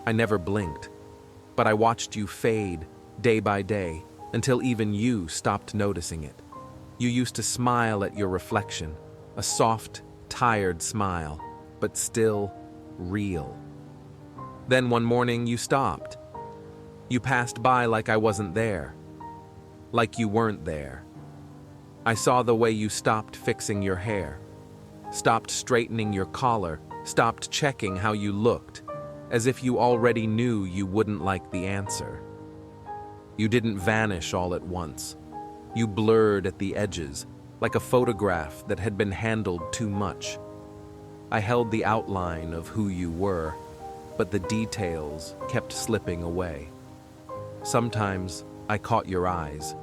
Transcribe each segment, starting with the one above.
I never blinked, but I watched you fade day by day until even you stopped noticing it. You used to smile at your reflection, a soft, tired smile, but still real. Then one morning you stopped. You passed by like I wasn't there, like you weren't there. I saw the way you stopped fixing your hair, stopped straightening your collar, stopped checking how you looked, as if you already knew you wouldn't like the answer. You didn't vanish all at once. You blurred at the edges, like a photograph that had been handled too much. I held the outline of who you were, but the details kept slipping away. Sometimes I caught your eyes,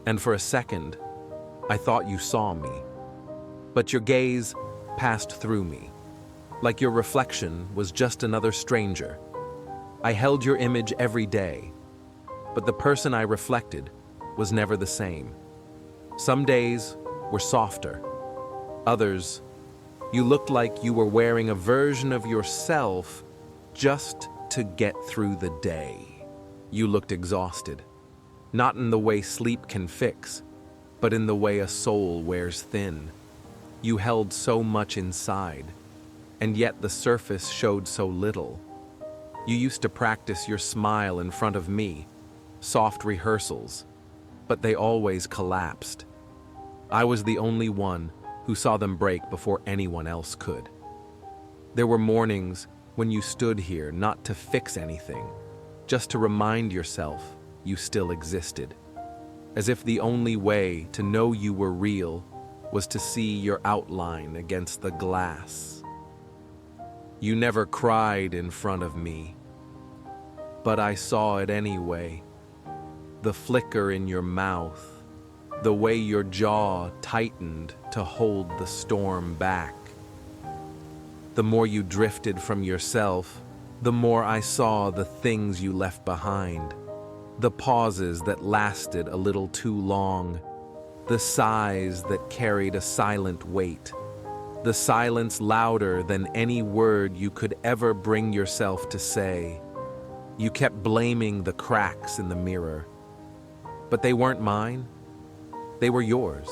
and for a second, I thought you saw me. But your gaze passed through me, like your reflection was just another stranger. I held your image every day, but the person I reflected was never the same. Some days were softer. Others, you looked like you were wearing a version of yourself just to get through the day. You looked exhausted, not in the way sleep can fix, but in the way a soul wears thin. You held so much inside, and yet the surface showed so little. You used to practice your smile in front of me, soft rehearsals, but they always collapsed. I was the only one who saw them break before anyone else could. There were mornings when you stood here not to fix anything, just to remind yourself you still existed, as if the only way to know you were real was to see your outline against the glass. You never cried in front of me, but I saw it anyway. The flicker in your mouth, the way your jaw tightened to hold the storm back. The more you drifted from yourself, the more I saw the things you left behind, the pauses that lasted a little too long, the sighs that carried a silent weight, the silence louder than any word you could ever bring yourself to say. You kept blaming the cracks in the mirror, but they weren't mine. They were yours.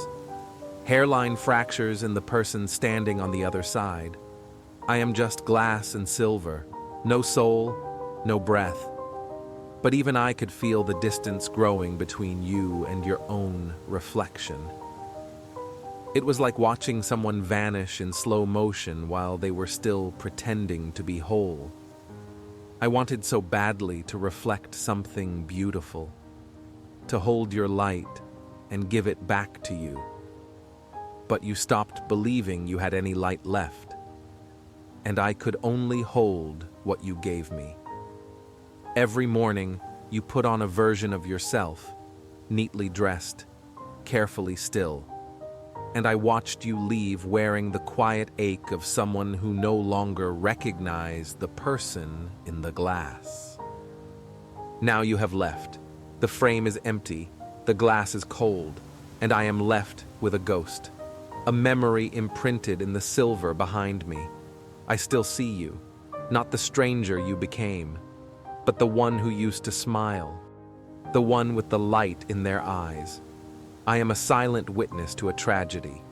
Hairline fractures in the person standing on the other side. I am just glass and silver, no soul, no breath. But even I could feel the distance growing between you and your own reflection. It was like watching someone vanish in slow motion while they were still pretending to be whole. I wanted so badly to reflect something beautiful, to hold your light and give it back to you. But you stopped believing you had any light left, and I could only hold what you gave me. Every morning, you put on a version of yourself, neatly dressed, carefully still, and I watched you leave wearing the quiet ache of someone who no longer recognized the person in the glass. Now you have left. The frame is empty, the glass is cold, and I am left with a ghost, a memory imprinted in the silver behind me. I still see you, not the stranger you became, but the one who used to smile, the one with the light in their eyes. I am a silent witness to a tragedy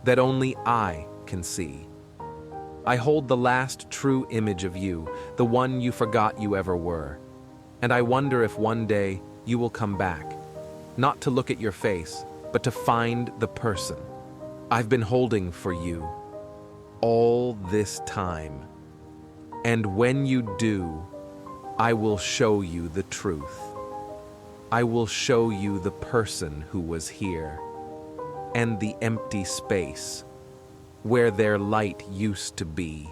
that only I can see. I hold the last true image of you, the one you forgot you ever were. And I wonder if one day you will come back, not to look at your face, but to find the person I've been holding for you all this time. And when you do, I will show you the truth. I will show you the person who was here, and the empty space where their light used to be.